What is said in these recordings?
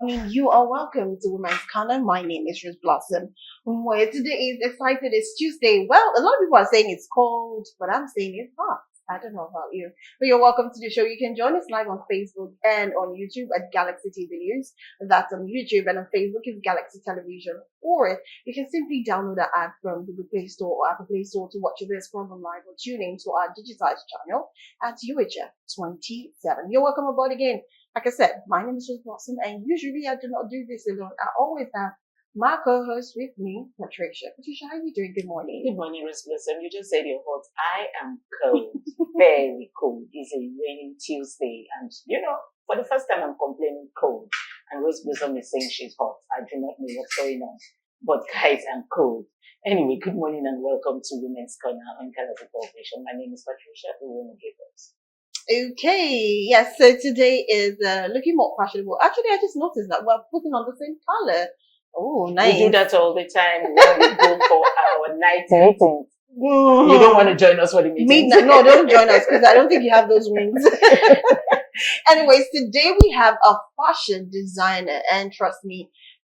You are welcome to Women's Corner. My name is Rose Blossom. Where today is excited. It's Tuesday. Well, a lot of people are saying it's cold, but I'm saying it's hot. I don't know about you, but you're welcome to the show. You can join us live on Facebook and on YouTube at Galaxy TV News. That's on YouTube, and on Facebook is Galaxy Television. Or you can simply download the app from Google Play Store or Apple Play Store to watch this program live or tune in to our digitized channel at UHF 27. You're welcome aboard again. Like I said, my name is Rose Blossom, and usually I do not do this alone. I always have my co-host with me, Patricia. Patricia, how are you doing? Good morning. Good morning, Rose Blossom. You just said you're hot. I am cold, very cold. It's a rainy Tuesday, and for the first time, I'm complaining cold, and Rose Blossom is saying she's hot. I do not know what's going on, but guys, I'm cold. Anyway, good morning and welcome to Women's Corner on Galaxy Television. My name is Patricia. Who will give us? Okay, yes, so today is looking more fashionable. Actually, I just noticed that we're putting on the same color. Oh, nice. We do that all the time when we go for our night meetings. Mm-hmm. You don't want to join us for the meetings? No, don't join us because I don't think you have those wings. Anyways, today we have a fashion designer, and trust me,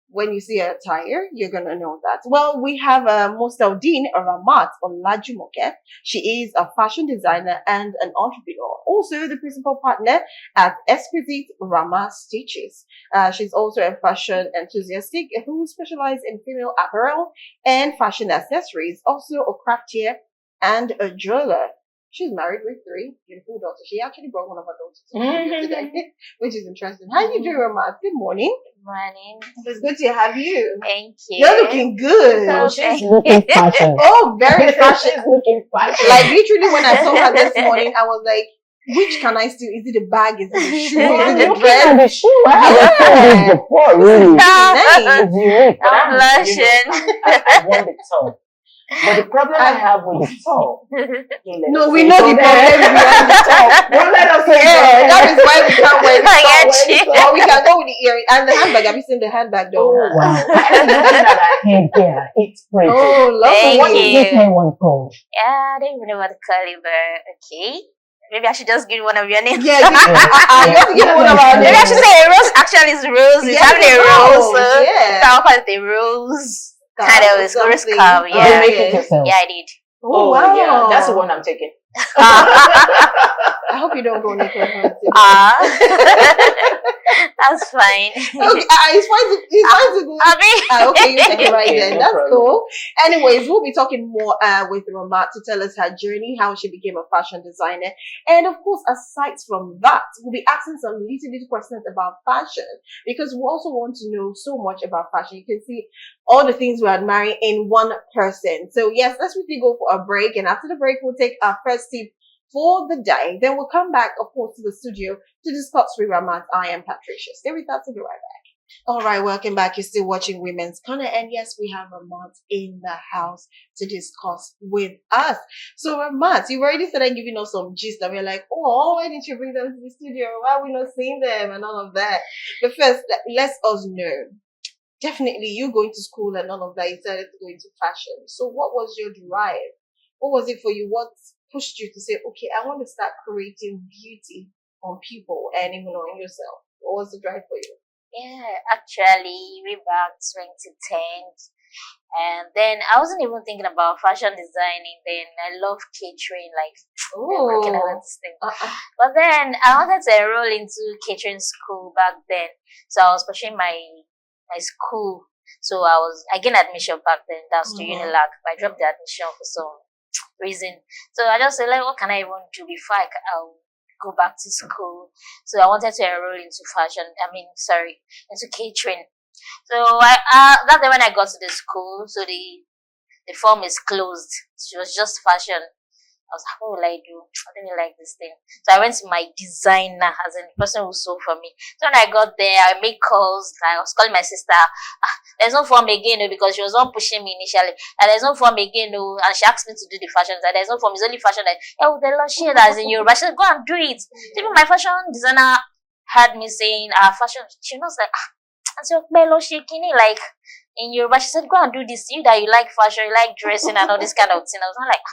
when you see her attire, you're going to know that. Well, we have Muftaudeen Rahmat Olajumoke. She is a fashion designer and an entrepreneur. Also, the principal partner at Exquisite Rama Stitches. She's also a fashion enthusiast who specializes in female apparel and fashion accessories. Also a craftier and a jeweler. She's married with 3 beautiful daughters. She actually brought one of her daughters today, which is interesting. How you doing, Rahmat? Good morning. Morning. It's good to have you. Thank you. You're looking good. Oh, she's looking fashion. Oh, very fashion. She's looking fashion. Like literally when I saw her this morning, I was like, which can I steal? Is it the bag? Is it the shoe? Is it the dress? The shoe. I before, really. Nice. I'm blushing. I want the top. But the problem I have with the top. No, we know the problem behind the top. Don't let us say that is why we can't wear the top. Or we can go with the earring and the handbag. Have you seen the handbag though? Oh wow! I'm looking at her head there. It's pretty. Oh, lovely. What is this hair one called? Yeah, I don't even know what to call it, but okay. Maybe I should just give one of your names. Yeah, you have to give one of our names. Maybe I should say a rose. Actually, it's Rose. It's having a rose. Yeah. So I'll call it a rose. Kind of, it's rose cup. Yeah. Yeah. You make it yourself? Yeah, I did. Oh, wow. Yeah, that's the one I'm taking. I hope you don't go naked. That's fine. Okay, it's fine to go. Okay, you take it right then. No That's problem. cool. Anyways, we'll be talking more with Rahmat to tell us her journey, how she became a fashion designer. And of course, aside from that, we'll be asking some little questions about fashion because we also want to know so much about fashion. You can see all the things we admire in one person. So yes, let's quickly go for a break. And after the break, we'll take our first tip for the day. Then we'll come back, of course, to the studio to discuss with Rahmat. I am Patricia. Stay with us. We'll be right back. All right, welcome back. You're still watching Women's Corner. And yes, we have Rahmat in the house to discuss with us. So Rahmat, you've already started giving us some gist and we're like, oh, why didn't you bring them to the studio? Why are we not seeing them and all of that? But first, let us know. Definitely, you going to school and all of that, you started to go into fashion. So what was your drive? What was it for you? What pushed you to say, okay, I want to start creating beauty on people and even on yourself? What was the drive for you? Yeah, actually, way back 2010. And then I wasn't even thinking about fashion designing. Then I love catering, like working at this thing. But then I wanted to enroll into catering school back then. So I was pursuing my school. So I gained admission back then. That's to Unilag. I dropped the admission for some reason. So I just said, like, what can I even do before I'll go back to school? So I wanted to enroll into into catering. So that day when I got to the school, so the form is closed. It was just fashion. I was like, what will I do? I didn't like this thing. So I went to my designer, as in the person who sew for me. So when I got there, I made calls. I was calling my sister. There's no form again, because she was not pushing me initially. And there's no form again, and she asked me to do the fashion. So there's no form. It's only fashion. Like, oh, they love shit as in Yoruba. She said, go and do it. Even my fashion designer heard me saying, fashion. She knows like, and so like in Yoruba. She said, go and do this. You that you like fashion, you like dressing and all this kind of thing. I was not like,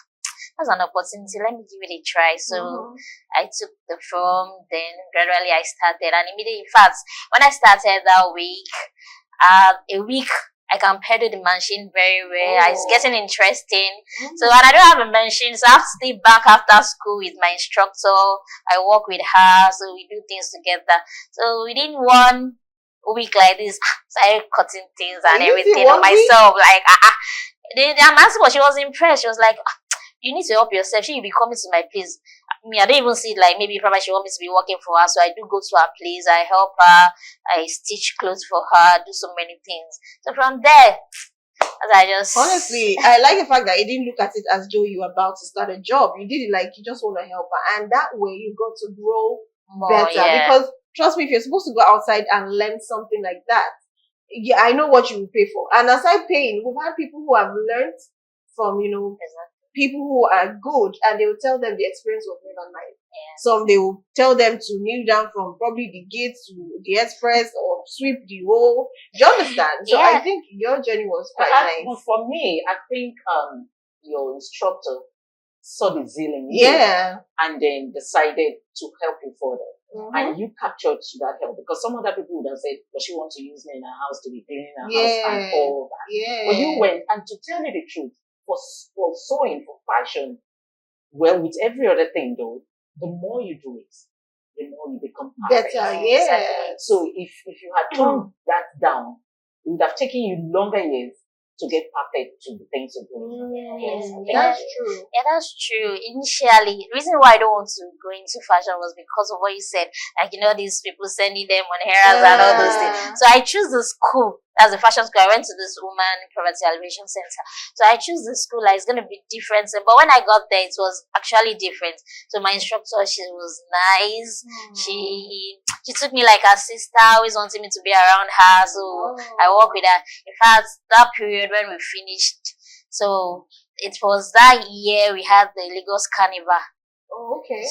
that's an opportunity. Let me give it a try. So I took the form. Then gradually I started, and immediately, in fact, when I started that week, a week I can pedal the machine very well. It's getting interesting. So, and I don't have a machine, so I have to stay back after school with my instructor. I work with her, so we do things together. So within 1 week like this, I started cutting things and everything on myself. Like, the amateur, she was impressed. She was like, you need to help yourself. She will be coming to my place. Me, I don't even see it like maybe probably she want me to be working for her. So I do go to her place. I help her. I stitch clothes for her. Do so many things. So from there, as I just honestly, I like the fact that you didn't look at it as though you were about to start a job. You did it like you just want to help her, and that way you got to grow better. Because trust me, if you're supposed to go outside and learn something like that, yeah, I know what you will pay for. And aside paying, we've had people who have learned from people who are good, and they will tell them the experience was never nice. Some they will tell them to kneel down from probably the gate to the express or sweep the whole. Do you understand? So I think your journey was quite nice. But for me, I think your instructor saw the zeal in you, and then decided to help you further. And you captured that help, because some other people would have said, "Does she want to use me in her house to be cleaning her house and all that?" But you went, and to tell you the truth, for sewing, for fashion, well, with every other thing though, the more you do it, the more you become perfect. Better, So if you had toned that down, it would have taken you longer years to get perfect to the things you're doing. That's true. Yeah, that's true. Initially, the reason why I don't want to go into fashion was because of what you said. Like, these people sending them on errands and all those things. So I choose the school. That's the fashion school. I went to this woman poverty elevation center. So I choose the school like it's gonna be different. But when I got there, it was actually different. So my instructor, she was nice. She took me like her sister, always wanted me to be around her. So I work with her. In fact, that period when we finished, so it was that year we had the Lagos Carnival.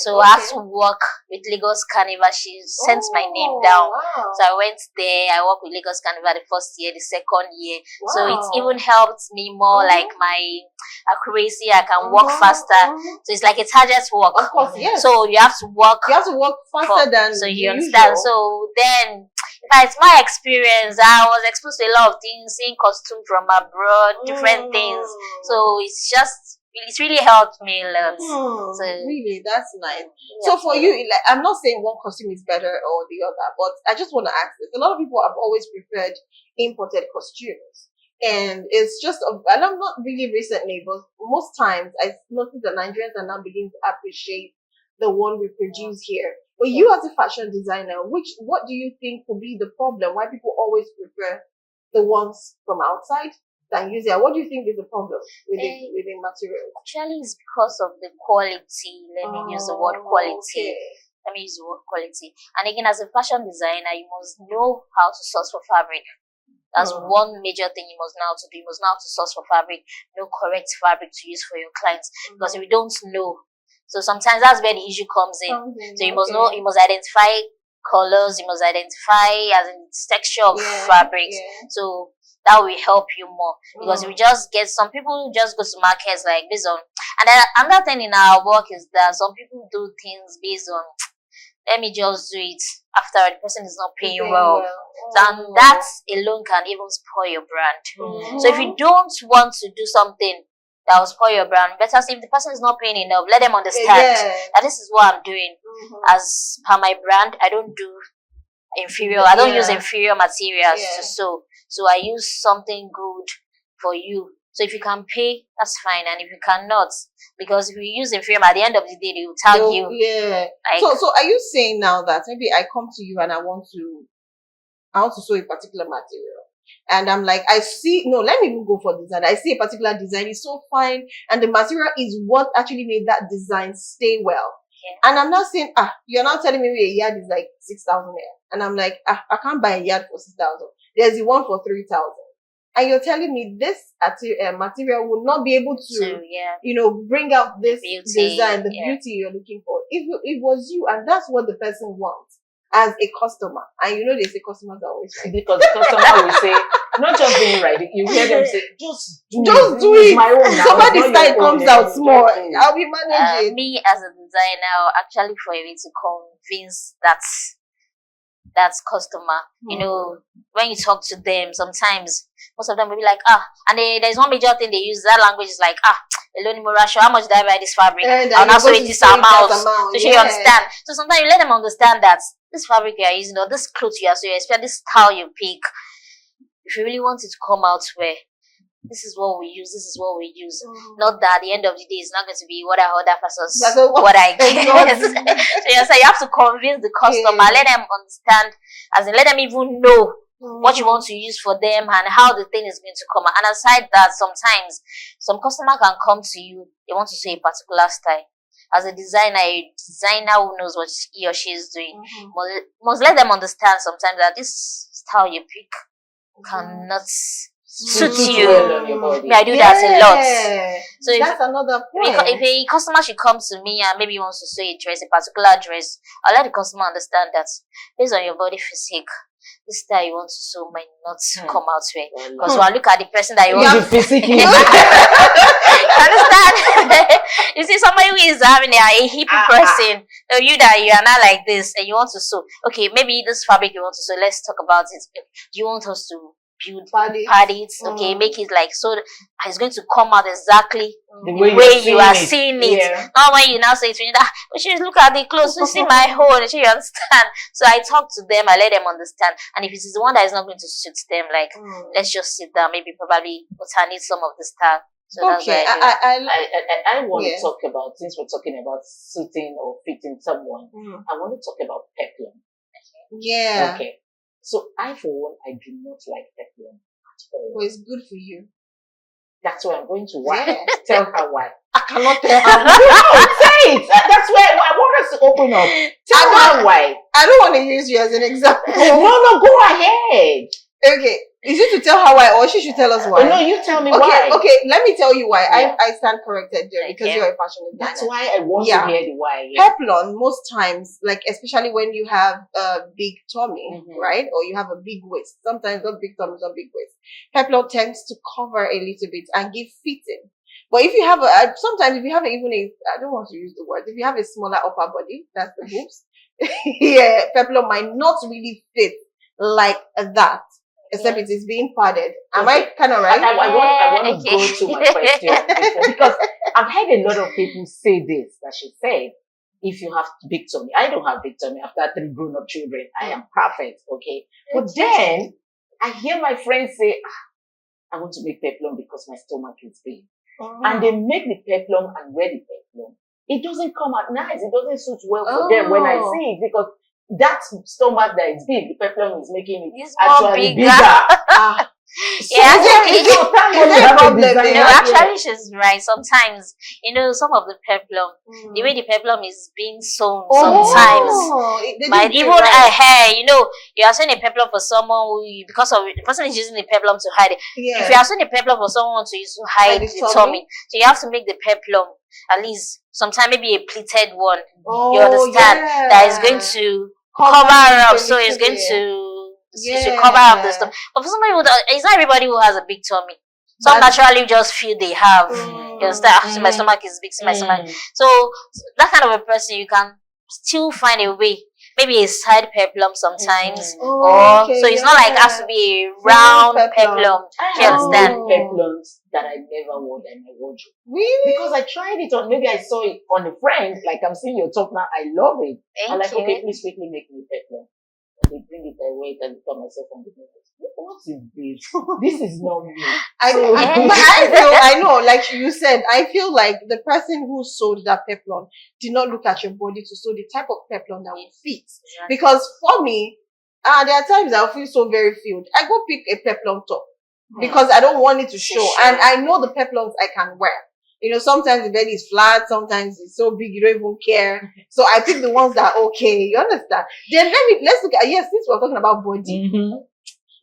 So I had to work with Lagos Carnival. She sent my name down. So I went there. I worked with Lagos Carnival the first year, the second year. So it even helped me more, like my accuracy. I can work faster. So it's like a target work. Of course, yes. So you have to work. You have to work faster than so you understand. So then, it's my experience. I was exposed to a lot of things, seeing costume from abroad, different things. So it's really helped me a lot. So, really, that's nice. So for you, like, I'm not saying one costume is better or the other, but I just want to ask this. A lot of people have always preferred imported costumes. And it's just, and I'm not really recently, but most times I notice that Nigerians are now beginning to appreciate the one we produce here. But you as a fashion designer, what do you think could be the problem? Why people always prefer the ones from outside than use it? What do you think is the problem with the materials? Actually, it's because of the quality. Let me use the word quality. Let me use the word quality. And again, as a fashion designer, you must know how to source for fabric. That's one major thing you must know how to do. You must know how to source for fabric, know correct fabric to use for your clients. Because if you don't know, so sometimes that's where the issue comes in. So you must know, you must identify colors, you must identify as in texture of fabrics. So that will help you more. Because if you just get, some people just go to markets like based on, and then another thing in our work is that some people do things based on, let me just do it after the person is not paying well. And that alone can even spoil your brand. So if you don't want to do something that will spoil your brand, better see if the person is not paying enough, let them understand that this is what I'm doing. As per my brand, I don't do inferior, I don't use inferior materials to sew. So I use something good for you. So if you can pay, that's fine. And if you cannot, because if you use inferior, at the end of the day, they will tag you. Like, so are you saying now that maybe I come to you and I want to sew a particular material, and I'm like, let me even go for design. I see a particular design is so fine, and the material is what actually made that design stay well. And I'm not saying, you're not telling me a yard is like 6,000 naira, and I'm like, I can't buy a yard for 6,000. There's the one for 3,000, and you're telling me this material will not be able to, bring out this design, the beauty you're looking for. If it was you, and that's what the person wants, as a customer? And you know they say customers are always right. Because the customer will say, not just being right, you hear them say, just do it. My own now. Somebody's style comes out small. I'll be managing. Me as a designer, actually for a way to convince that customer, you know, when you talk to them, sometimes most of them will be like, and there's one major thing they use, that language is like, how much did I buy this fabric? I'll now say this amount. So you understand. So sometimes you let them understand that this fabric you are using, or this clothes you are so especially this style you pick, if you really want it to come out where this is what we use, not that at the end of the day it's not going to be what I order versus what I get. So you have to convince the customer, let them understand, as in let them even know what you want to use for them and how the thing is going to come out. And aside that, sometimes some customer can come to you, they want to see a particular style. As a designer who knows what he or she is doing, must let them understand sometimes that this style you pick cannot suit you. I do that a lot. So that's another point. If a customer should come to me and maybe wants to sew a particular dress, I'll let the customer understand that based on your body physique, this style you want to sew might not come out well. Because when I look at the person that you want to physique, understand? You see somebody who is having a hippie person, you are not like this and you want to sew. Okay, maybe this fabric you want to sew, let's talk about it. Do you want us to build paddings, okay, make it like so it's going to come out exactly the way you are seeing it. Not when you now say to me that we should look at the clothes, you see my hole, you understand. So I talk to them, I let them understand. And if it is the one that is not going to suit them, like let's just sit down, maybe probably alternate some of the stuff. So okay, I want to talk about, since we're talking about suiting or fitting someone, I want to talk about peplum. Yeah. Okay. So I, for one, I do not like peplum at all. Well, it's good for you. That's why I'm going to why. Tell her why. I cannot tell her. No, say it. That's why I want us to open up. Tell her why. I don't want to use you as an example. No, go ahead. Okay. Is it to tell her why, or she should tell us why? No, you tell me why. Okay, let me tell you why. I stand corrected there because you're a fashion designer. That's why I want to hear the why. Peplum, most times, like especially when you have a big tummy, right? Or you have a big waist. Sometimes not big tummy, not big waist. Peplum tends to cover a little bit and give fitting. But if you have sometimes if you have even I don't want to use the word, if you have a smaller upper body, that's the boobs. Peplum might not really fit like that. Except it is being padded. Am I kind of right? I want to go to my question because I've heard a lot of people say this, that she said, if you have big tummy, I don't have big tummy. I've got 3 grown-up children. I am perfect, okay? But then I hear my friends say, I want to make peplum because my stomach is big. And they make the peplum and wear the peplum. It doesn't come out nice. It doesn't suit well for them when I see it because that stomach that is big, the peplum is making it actually bigger. Actually she's right. Sometimes, some of the peplum, the way the peplum is being sewn sometimes might even hair, you are sewing a peplum for someone who, because of the person is using the peplum to hide it. If you are sewing a peplum for someone to use to hide the tummy, so you have to make the peplum at least sometime maybe a pleated one. You understand? That is going to cover up, so it's going to cover up the stuff. But for somebody it's not everybody who has a big tummy. Some naturally just feel they have. You understand? My stomach is big, my stomach. So that kind of a person, you can still find a way. Maybe a side peplum sometimes, so it's not like it has to be a round peplum. Do you understand? Peplums that I never wore in my wardrobe. Really? Because I tried it on, maybe I saw it on a friend, like I'm seeing your top now, I love it. I'm like, okay, please quickly make me peplum. And they bring it, I wear it, and tell myself on the mirror, what is this? This is not me. I know, like you said, I feel like the person who sewed that peplum did not look at your body to sew the type of peplum that will fit. Because for me, there are times I'll feel so very filled. I go pick a peplum top because I don't want it to show. And I know the peplums I can wear. Sometimes the belly is flat, sometimes it's so big you don't even care. So I pick the ones that are okay. You understand? Then let's look at, since we're talking about body.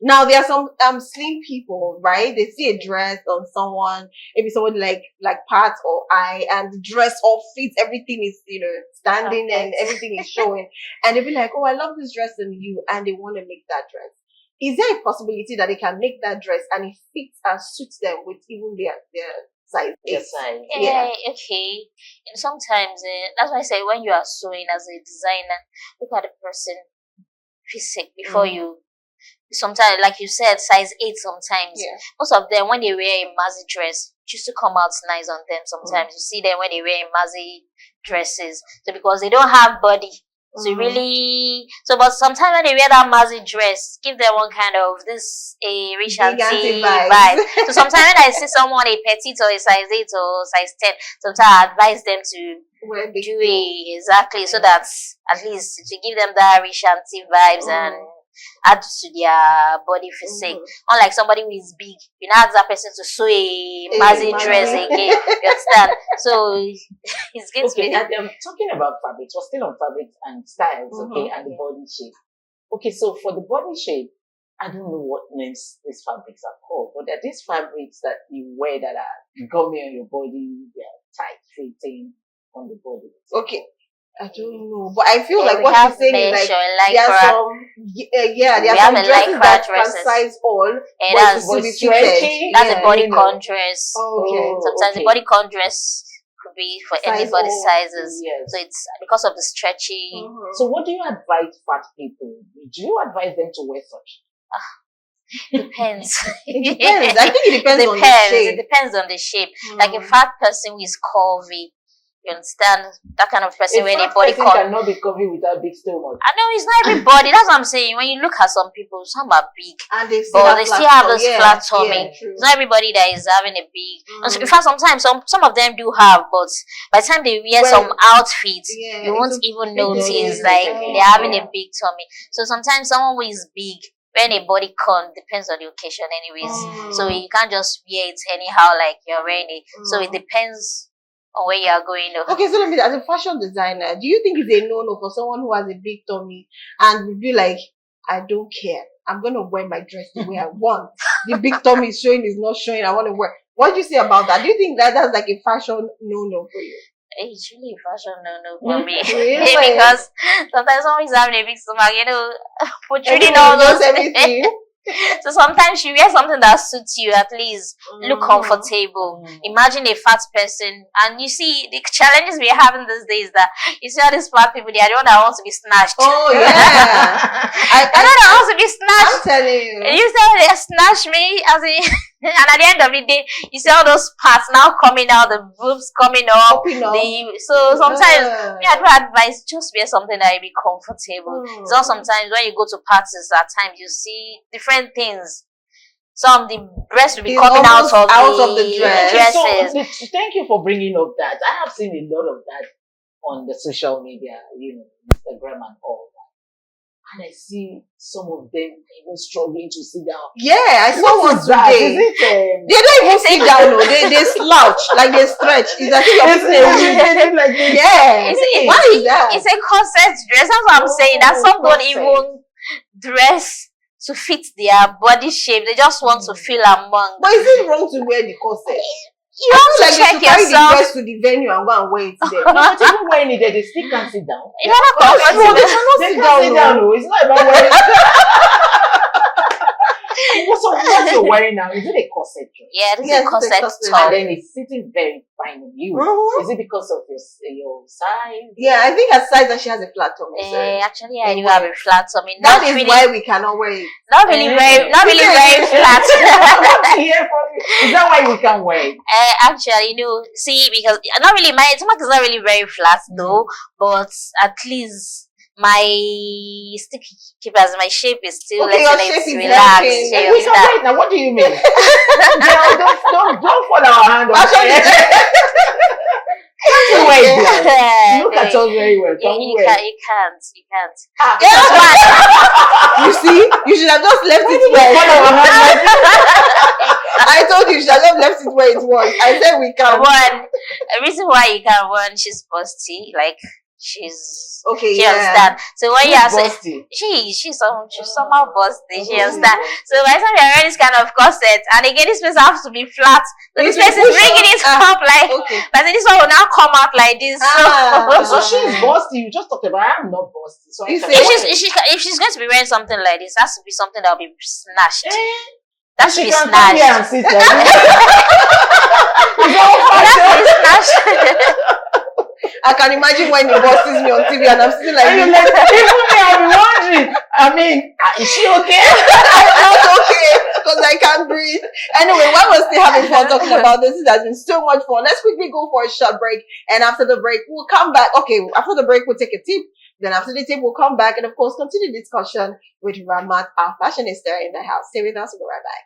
Now there are some slim people, right? They see a dress on someone, maybe someone like parts or eye, and the dress all fits, everything is standing and everything is showing, and they'll be like, "Oh, I love this dress on you," and they want to make that dress. Is there a possibility that they can make that dress and it fits and suits them with even their size? Yes, I. Yeah, okay. And sometimes that's why I say when you are sewing as a designer, look at the person physique before you. Sometimes, like you said, size 8 sometimes. Yeah. Most of them, when they wear a maxi dress, it used to come out nice on them. Sometimes you see them when they wear maxi dresses. So because they don't have body. So but sometimes when they wear that maxi dress, give them one kind of this a rich auntie vibe. So sometimes when I see someone a petite or a size 8 or size 10, sometimes I advise them to do it exactly so that at least to give them that rich auntie vibes and add to their body physique. Unlike somebody who is big, you now ask that person to sew a maxi dress again. You understand? So it's going to be. I'm talking about fabrics. We're still on fabrics and styles, okay, and the body shape. Okay, so for the body shape, I don't know what names these fabrics are called, but there are these fabrics that you wear that are gummy on your body, they're tight fitting on the body. Okay. I don't know, but I feel like what you're saying is like there are some, there are some dresses that can size all, and but it's be stretchy. That's a bodycon dress. Okay. Sometimes the bodycon dress could be for anybody sizes. Yes. So it's because of the stretchy. So what do you advise fat people? Do you advise them to wear such? Depends. It depends. I think it depends on the shape. It depends on the shape. Like a fat person who is curvy. You understand? That kind of person where the body cannot be covered without big stomach. I know it's not everybody. That's what I'm saying. When you look at some people, some are big, and they still have those flat tummy. It's not everybody that is having a big. In fact, sometimes some of them do have, but by the time they wear some outfits, you won't even notice like they're having a big tummy. So sometimes someone who is big, wearing a bodycon depends on the occasion, anyways. So you can't just wear it anyhow like you're wearing it. So it depends on where you are going. Okay, so let me, as a fashion designer, do you think it's a no-no for someone who has a big tummy and would be like, I don't care, I'm gonna wear my dress the way I want. The big tummy is showing, is not showing, I want to wear. What do you say about that? Do you think that that's like a fashion no-no for you? It's really a fashion no-no for me. Really? Because sometimes someone is having a big stomach, protruding all those everything. So sometimes you wear something that suits you, at least look comfortable. Imagine a fat person, and you see the challenges we're having these days that you see all these fat people, they are the one that wants to be snatched. Oh yeah. I don't know that wants to be snatched. I'm telling you. And you say they snatch me as in and at the end of the day, you see all those parts now coming out, the boobs coming up. So sometimes me I do advise just wear something that will be comfortable. So sometimes when you go to parties, at times you see different things. Some the breast will be coming out of the dresses. So, thank you for bringing up that. I have seen a lot of that on the social media, Instagram and all that. And I see some of them even struggling to sit down. Yeah, I saw one today. They don't even sit down. No, they slouch, like they stretch. It's as if like why is that? It's a corset dress. That's what I'm saying. That some don't even dress to fit their body shape. They just want to feel among. But is it wrong to wear the corset? You have to check yourself. Carry the dress to the venue and go and wear it there. No, but even wearing it there, they still can't sit down. It's not comfortable. They can't sit down. No, it's not about wearing. So what you're wearing now, is it a corset dress? Yeah, this is a corset top. And then it's sitting very fine on you. Is it because of your size? Yeah, I think her size and she has a flat tummy. Actually, I do have a flat tummy. That is why we cannot wear it. Not really very flat. Is that why we can wear it? Actually, see, because not really, my stomach is not really very flat though, but at least my sticky keepers, my shape is still relaxed. Now, what do you mean? don't fall our hand on you look at us very well. You can't. You see, you should have just left it where I told you should have left it where it was. I said we can. The reason why you can, she's busty, like she's Okay, she yeah. understand. So when you are saying Busty? she's somehow busty, she understand. So by the time you're wearing this kind of corset, and again this place has to be flat. So this place is bringing it up like, Okay. but this one will now come out like this. So she's busty. You just talked about. I'm not busty. So You I say- can If she's going to be wearing something like this, it has to be something that will be snatched. That should she be can come here and snatched. sit there. I can imagine when he bosses me on TV and I'm sitting like, Even me, I'll be wondering. I mean, is she okay? I'm not okay because I can't breathe. Anyway, while we're still having fun talking about this, it has been so much fun. Let's quickly go for a short break, and after the break, we'll come back. Okay, after the break, we'll take a tip. Then after the tip, we'll come back and of course continue the discussion with Rahmat, our fashionista in the house. Stay with us. We'll be right back.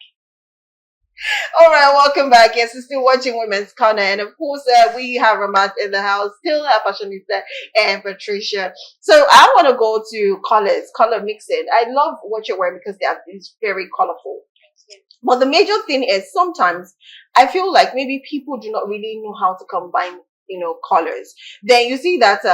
All right, welcome back. Yes, we're still watching Women's Corner, and of course, we have Rahmat in the house, still our fashionista, and Patricia. So I want to go to color mixing. I love what you're wearing because it's very colorful. But the major thing is sometimes I feel like maybe people do not really know how to combine, colors. Then you see that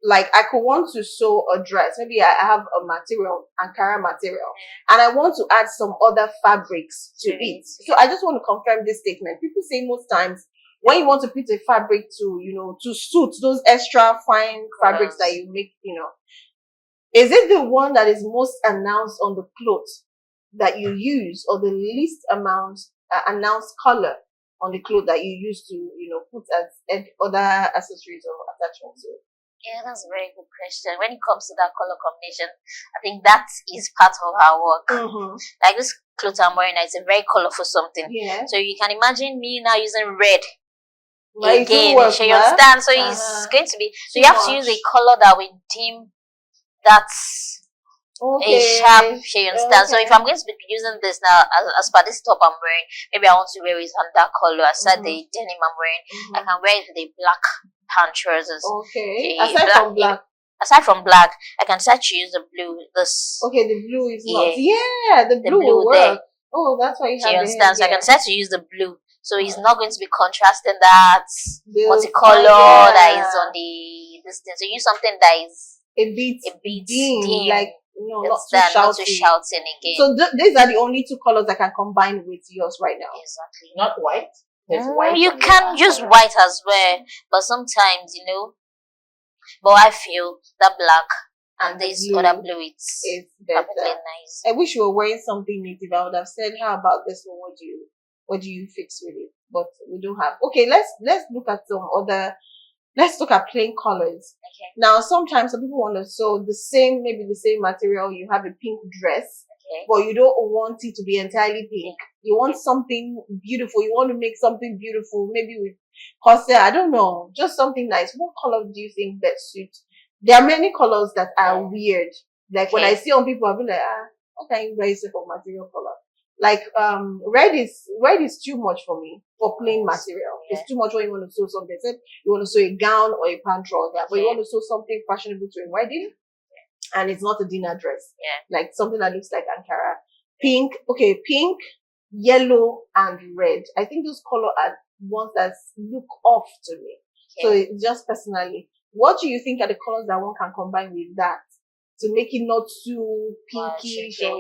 like I could want to sew a dress. Maybe I have a material, Ankara material, and I want to add some other fabrics to it. So I just want to confirm this statement. People say most times when you want to put a fabric to suit those extra fine fabrics that you make, is it the one that is most announced on the clothes that you use, or the least amount announced color on the clothes that you use to, put as other accessories or attachments to it? Yeah, that's a very good question. When it comes to that color combination, I think that is part of our work. Mm-hmm. Like this clothes I'm wearing, it's a very colorful something. Yeah. So you can imagine me now using red Like again. So you understand? So it's going to be. So you have to use a color that will dim that's a sharp shade. You understand? So if I'm going to be using this now, as per this top I'm wearing, maybe I want to wear it on that color. Aside the denim I'm wearing, I can wear it with a black pant trousers. Okay. Aside from black, I can start to use the blue. Okay, the blue is not. Yeah, the blue will work. There. Oh, that's why you have. You understand? So I can start to use the blue. So it's not going to be contrasting that multicolor that is on this thing. So use something that is a bit dim, like not too shouting again. So these are the only two colors I can combine with yours right now. Exactly. Not white. White you can use white as well, but sometimes but I feel that black and this other blue it's perfectly nice. I wish you were wearing something native. I would have said, how about this one? What do you fix with it? But we don't have. Okay, let's look at some other. Let's look at plain colors. Okay. Now, sometimes some people want to sew the same material. You have a pink dress, but you don't want it to be entirely pink. You want something beautiful. You want to make something beautiful, maybe with corset. I don't know, just something nice. What color do you think best suits? There are many colors that are weird. Like when I see on people, I'll be like, what can you wear for material color? Like red is too much for me for plain material. It's too much when you want to sew something. Except you want to sew a gown or a pant trouser, but you want to sew something fashionable to a wedding, and it's not a dinner dress. Like something that looks like Ankara. Pink, yellow, and red. I think those colors are ones that look off to me. So it's just personally, what do you think are the colors that one can combine with that to make it not too pinkish or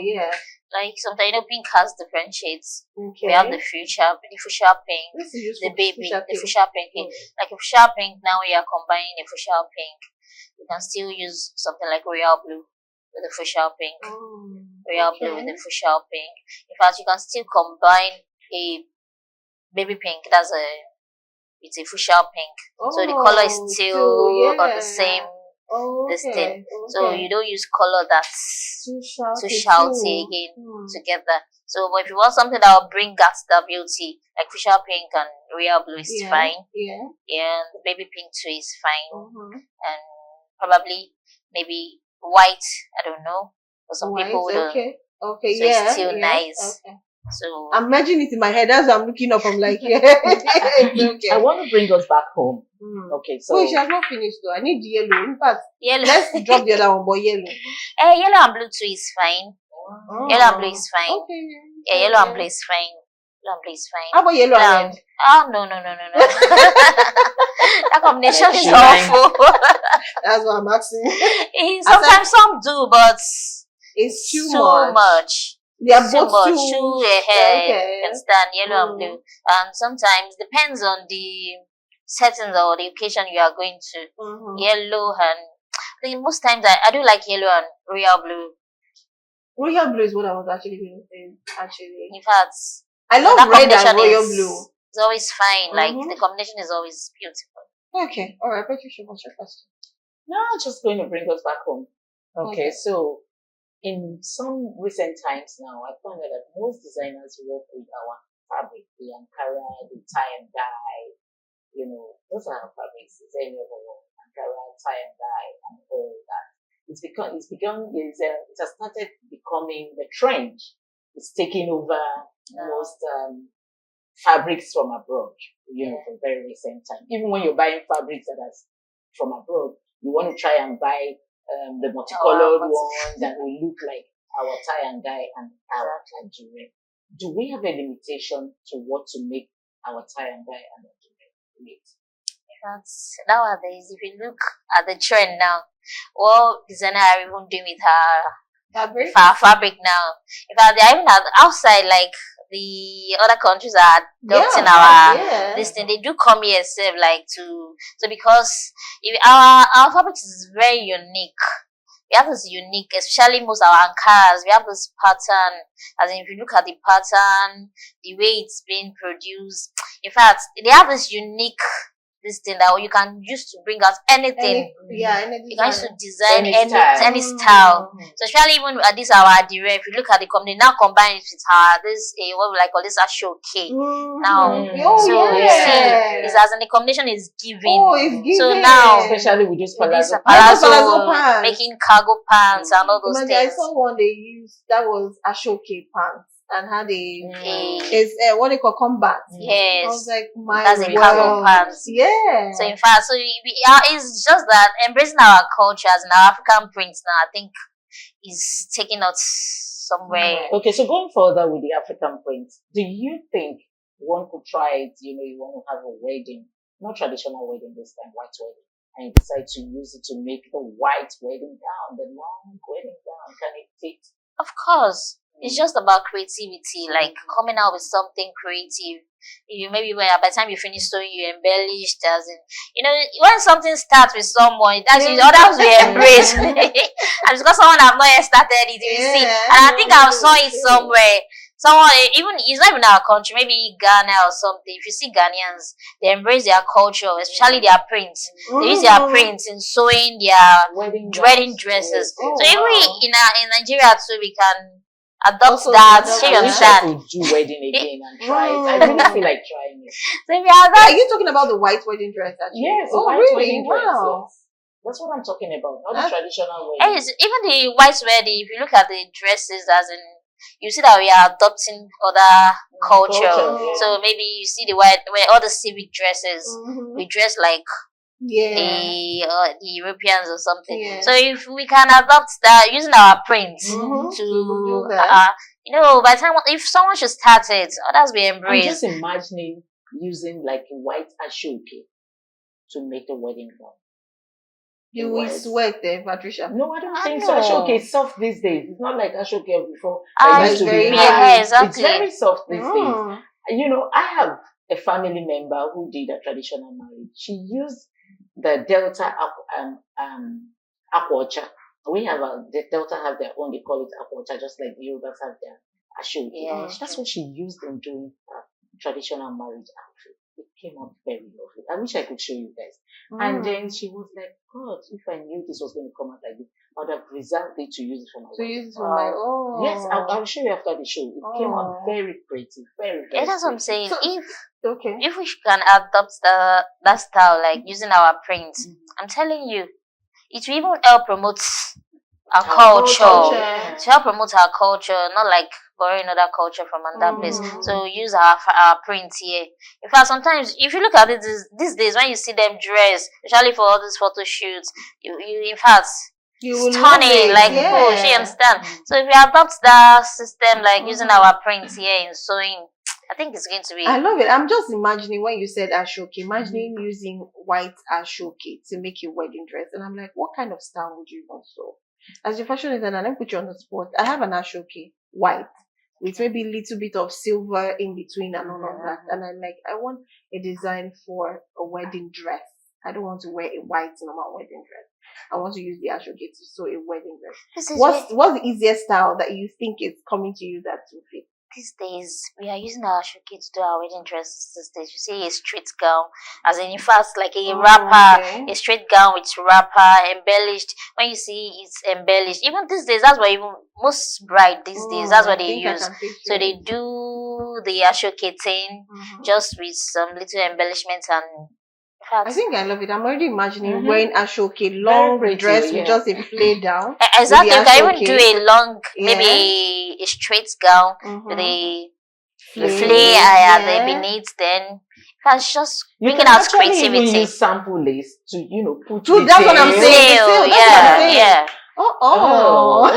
Like sometimes pink has different shades. Okay. We have the fuchsia pink, the fuchsia pink. Like a fuchsia pink, now we are combining the fuchsia pink. You can still use something like royal blue with the fuchsia pink. Royal blue with the fuchsia pink. In fact, you can still combine a baby pink. It's a fuchsia pink. So the color is still on the same this thing. So you don't use color that's too shouty again together. So but if you want something that will bring out the beauty, like fuchsia pink and royal blue is fine. Yeah, the baby pink too is fine. And probably maybe white, I don't know. For some people don't. So it's still nice. So I'm imagining it in my head as I'm looking up. I'm like, I want to bring us back home. Okay, so wait, she has not finished though. I need yellow. In fact, yellow. Let's drop the other one, but yellow. Yellow and blue too is fine. Yellow and blue is fine. Okay. Yeah, yellow and blue is fine. Yellow and blue is fine. How about yellow and red? Oh, no. That combination is awful. That's what I'm asking. Sometimes some do, but it's too much. They are Too both much. too. Okay. Understand? Yellow and blue. And sometimes depends on the settings or the occasion you are going to. Yellow and I think most times I do like yellow and royal blue. Royal blue is what I was actually going to say. Actually, In fact, I love red and royal blue. It's always fine. Like the combination is always beautiful. Okay, all right. Patricia, what's your question? No, just going to bring us back home. Okay, so in some recent times now, I found out that most designers work with our fabric, the Ankara, the tie and dye. You know, those are our fabrics. Is any other one? Ankara, tie and dye, and all that. It has started becoming the trend. It's taking over most fabrics from abroad. You know, for very recent time. Even when you're buying fabrics that are from abroad, you want to try and buy the multicolored ones that will look like our tie and dye and our lingerie. Do we have a limitation to what to make our tie and dye and lingerie? Nowadays, if you look at the trend now, what designer are even doing with her fabric now? In fact, they are even outside, like the other countries are adopting this thing. They do come here, because our fabric is very unique. We have this unique, especially most of our Ankaras. We have this pattern. As in, if you look at the pattern, the way it's being produced. In fact, they have this unique thing that you can use to bring out anything. You can use to design any style. So especially even at this our dire, if you look at the company now, combine it with what we like call this Ashoke. Now, you see, it's as in the combination is giving. So now, especially with this palazzo pants, making cargo pants and all those things. I saw one they used that was Ashoke pants. And how they is what they call combat. Yes, I was like, that's a cargo pants. Yeah. So in fact, it's just that embracing our cultures and our African prints now, I think, is taking us somewhere. Okay, so going further with the African prints, do you think one could try it? You know, you want to have a wedding, not traditional wedding this time, white wedding, and you decide to use it to make the white wedding gown, the long wedding gown. Can it fit? Of course. It's just about creativity, like coming out with something creative. Maybe by the time you finish sewing, you embellished, as in, when something starts with someone, that's others will embrace. And because someone have not yet started it, you see. And I think I saw it somewhere. Someone, it's not even our country, maybe Ghana or something. If you see Ghanaians, they embrace their culture, especially their prints. They use their prints in sewing their wedding dresses. So even in Nigeria too, we can adopt that. I wish I could do wedding again and try it. I really feel like trying it. So if you have that, are you talking about the white wedding dress? Actually? Yes, the white wedding dress. Yes. That's what I'm talking about. Not the traditional wedding. Even the white wedding, if you look at the dresses, as in, you see that we are adopting other culture. So maybe you see the all the civic dresses, we dress like the Europeans or something. So if we can adopt that using our print to by the time if someone should start it, others will embrace. I'm just imagining using like a white Ashoke to make the wedding gown. You will sweat there, Patricia. No, I don't think so. Ashoke is soft these days. It's not like Ashoke before. It's very exactly. It's very soft these days. I have a family member who did a traditional marriage. She used the Delta aquacha. The Delta have their own, they call it aquacha, just like the Yorubas have their Ashoke. That's what she used in doing her traditional marriage outfit. It came out very lovely. I wish I could show you guys. And then she was like, God, if I knew this was going to come out like this, I would have reserved it to use it for my wife. Yes, I'll show you after the show. It came out very pretty, very, very that's what I'm saying. So, if we can adopt that style, like using our prints, I'm telling you, it will even help promote our culture. To help promote our culture, not like borrowing other culture from another place. So use our print here. In fact, sometimes if you look at it these days, when you see them dress, especially for all these photo shoots, you in fact, stunning, like she understand. So if we adopt that system, like using our prints here in sewing, I think it's going to be. I love it. I'm just imagining when you said ashoke, imagining using white ashoke to make your wedding dress. And I'm like, what kind of style would you want? So, as your fashion designer, let me put you on the spot. I have an ashoke white with maybe a little bit of silver in between and all of that. And I'm like, I want a design for a wedding dress. I don't want to wear a white normal wedding dress. I want to use the ashoke to sew a wedding dress. What's the easiest style that you think is coming to you that will fit? These days, we are using our ashoke to do our wedding dresses these days. You see a straight gown, as in fact, like a wrapper, a straight gown with wrapper, embellished. When you see it's embellished, even these days, that's what even most bride these days, that's what they use. So they do the ashoke thing, just with some little embellishments and. I think I love it. I'm already imagining wearing ashoke long dress with just a flay down. Exactly. You can even do a long, maybe a straight gown with a flay at the beneath. Then that's just bringing out creativity. You can use sample lace to put. That's what I'm saying. Yeah. Oh.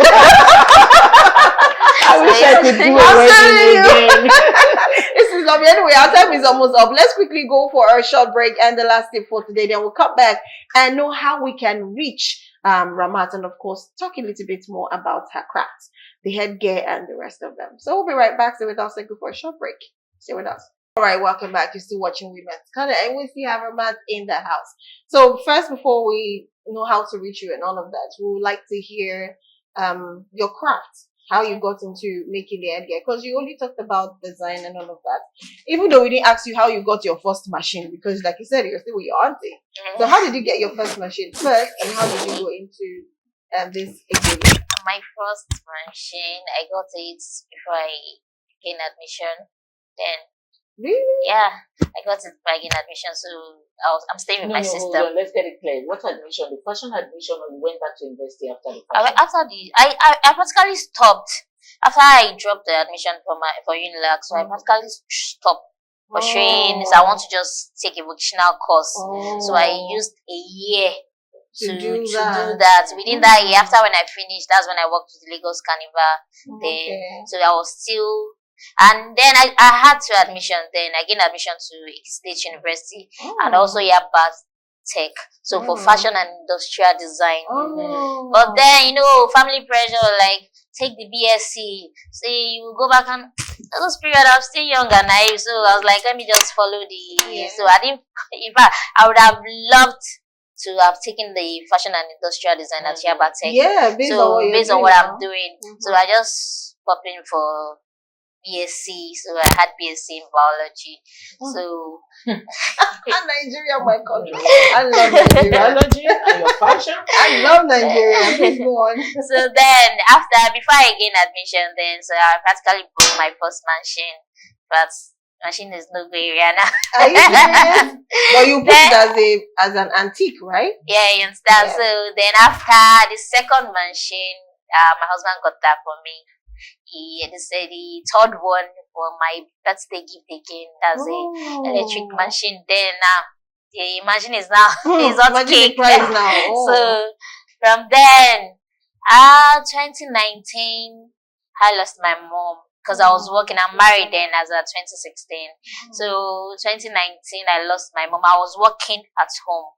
I wish I could do a wedding again. Anyway, our time is almost up. Let's quickly go for our short break and the last tip for today. Then we'll come back and know how we can reach Rahmat and, of course, talk a little bit more about her crafts, the headgear, and the rest of them. So we'll be right back. Stay with us. Let's go for a short break. Stay with us. All right, welcome back. You're still watching Women's Corner, and we still have Rahmat in the house. So first, before we know how to reach you and all of that, we would like to hear your craft. How you got into making the headgear, because you only talked about design and all of that. Even though we didn't ask you how you got your first machine, because like you said, you're still with your auntie. So how did you get your first machine first, and how did you go into this exhibit? My first machine, I got it before I gained admission. Then really, yeah, I got it by gain admission. So I'm staying with my sister. Hold on, let's get it clear. What admission? The fashion admission, or you went back to university after the fashion? I practically stopped after I dropped the admission for Unilag. So I practically stopped pursuing. So I want to just take a vocational course. So I used a year to do that. Within that year, after when I finished, that's when I worked with the Lagos Carnival. Then so I was still. And then I had to admission. Then I gained admission to State University and also Yabat Tech. So for fashion and industrial design. But then family pressure, like take the BSc. Say you go back and those period I was still young and naive. So I was like, let me just follow the. So I didn't. In fact, I would have loved to have taken the fashion and industrial design at Yabat Tech. Yeah, based on what I'm doing. So I just popped in for BSc, so I had BSc in biology. So Nigeria, my country. I love Nigeria. Biology and your fashion. I love Nigeria. Please go on. So then before I gained admission, then so I practically bought my first machine, but machine is no good area now. Are you serious? But you put it as an antique, right? Yeah, you understand. Yeah. So then after the second machine, my husband got that for me. He said the third one for my birthday gift again. That's a electric machine. Then now the machine is now it's hot cake now. So from then 2019 I lost my mom because I was working. I'm married then as of 2016. So 2019 I lost my mom. I was working at home.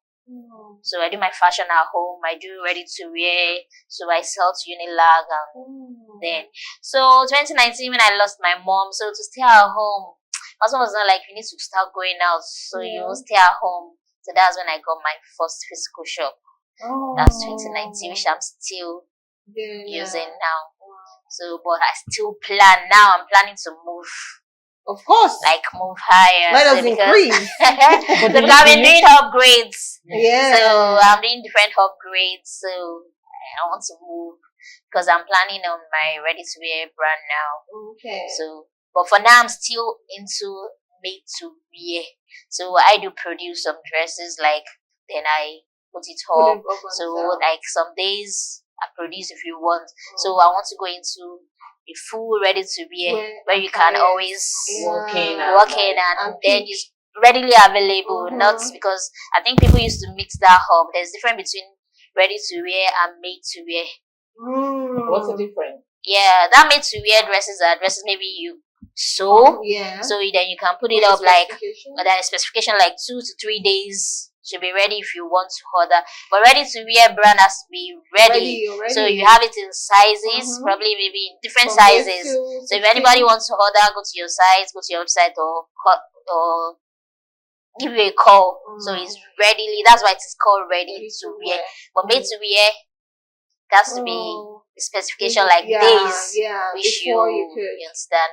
So I do my fashion at home. I do ready to wear. So I sell to Unilag and then. So 2019 when I lost my mom, so to stay at home, my husband was not like, you need to start going out. So you stay at home. So that's when I got my first physical shop. That's 2019, which I'm still using now. So, but I still plan now. I'm planning to move. Of course. Like move higher. Let us increase. So I've been doing upgrades. Yeah. So I'm doing different upgrades. So I want to move because I'm planning on my ready to wear brand now. Okay. So, but for now I'm still into made to wear. So I do produce some dresses, like then I put it up. So like some days I produce if you want. So I want to go into a full ready to wear where you can always walk in and then it's readily available. Not because I think people used to mix that up. There's difference between ready to wear and made to wear. What's the difference? Yeah, that made to wear dresses are dresses maybe you sew. Yeah. So then you can put it What's up the like, specification? but then a specification like 2 to 3 days should be ready if you want to order. But ready to wear brand has to be ready. Already. So you have it in sizes, Mhm. probably maybe in different From this sizes. to So if 16. anybody wants to order, go to your site, go to your website, or give you a call. So it's readily. That's why it's called ready to wear. But made to wear, it has to be the specification like days, which before you could. you understand.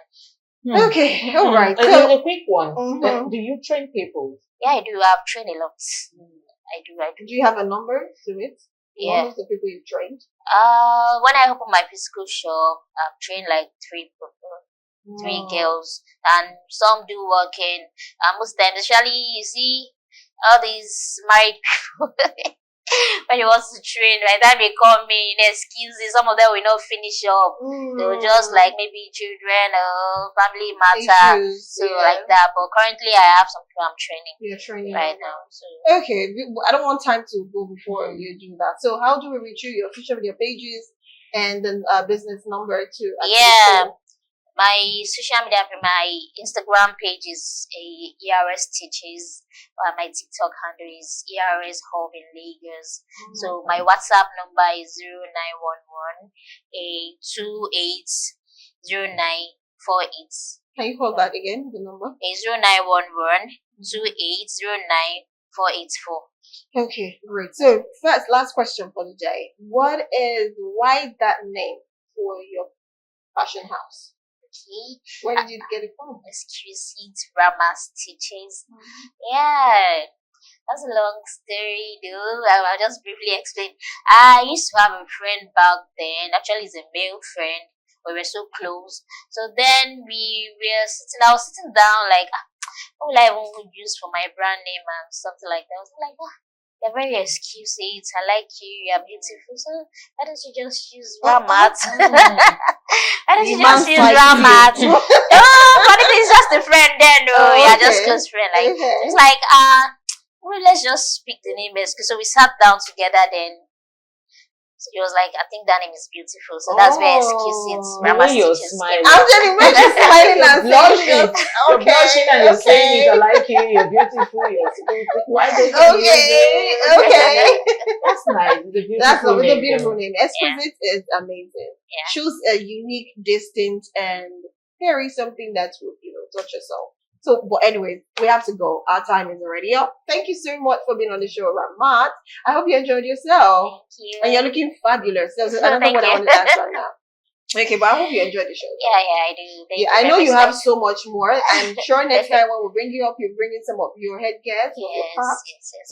Okay, all right. So, So, a quick one. Mhm. Do you train people? Yeah, I do. I've trained a lot. I do. do you have a number to it? Yeah. What was the people you trained? When I opened my physical shop, I've trained like 3 people, 3 girls, and some do working. Most times, especially you see all these married people. When you want to train, by the time they call me, excuses. Some of them will not finish up. They will just like maybe children or family matter, Issues, so like that. But currently, I have some people I'm training You're training right now. So Okay, I don't want time to go before you do that. So, how do we reach you? Your social media pages and the business number to my social media, my Instagram page is ERS Teaches. My TikTok handle is ERS Hub in Lagos. So my WhatsApp number is 0911 280948. Can you call that again? The number? 0911 2809 Okay, great. So, first, last question for the day. Why that name for your fashion house? Okay. Where did you get it from? Excuse it, Rahmat's Teachings. Yeah, that's a long story though. I'll just briefly explain. I used to have a friend back then. Actually, it's a male friend. We were so close. So then I was sitting down like, what will I even use for my brand name and something like that. I was like, you're very exquisite. I like you. You're beautiful. So why don't you just use Rahmat? Why don't you just use Rahmat? Funny thing is just a friend then. No, yeah, just close friend. Like it's like well, let's just pick the name. So we sat down together then. So he was like, I think that name is beautiful. So that's very exquisite. When you're smiling. I'm telling you, you're smiling and blushing. You're blushing and you're saying it. I like you. You're beautiful. You're beautiful. Why don't you use it? Okay. That's nice. It's a beautiful name. Exquisite is amazing. Yeah. Choose a unique, distinct, and carry something that will, touch your soul. So, but anyway, we have to go. Our time is already up. Thank you so much for being on the show, Rahmat. I hope you enjoyed yourself. Thank you. And you're looking fabulous. There's another one I want to answer now. Okay, but I hope you enjoyed the show. Yeah, I do. Thank you. I know you have so much more. I'm sure next time when we bring you up, you bring in some of your headgear, Yes.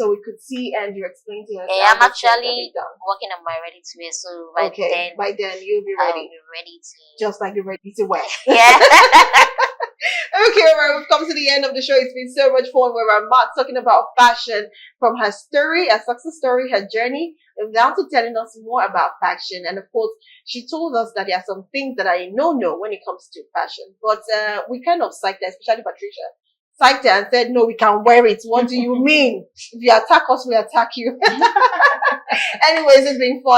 so we could see and you explain to us. Yeah, I'm actually working on my ready to wear. So by then you'll be ready. I'll be ready to just like you're ready to wear. Yeah. Okay, right, we've come to the end of the show. It's been so much fun with Rahmat talking about fashion, from her story, her success story, her journey, and down to telling us more about fashion. And of course, she told us that there are some things that are a no-no when it comes to fashion. But we kind of psyched her, especially Patricia. Psyched her and said, no, we can wear it. What do you mean? If you attack us, we attack you. Anyways, it's been fun.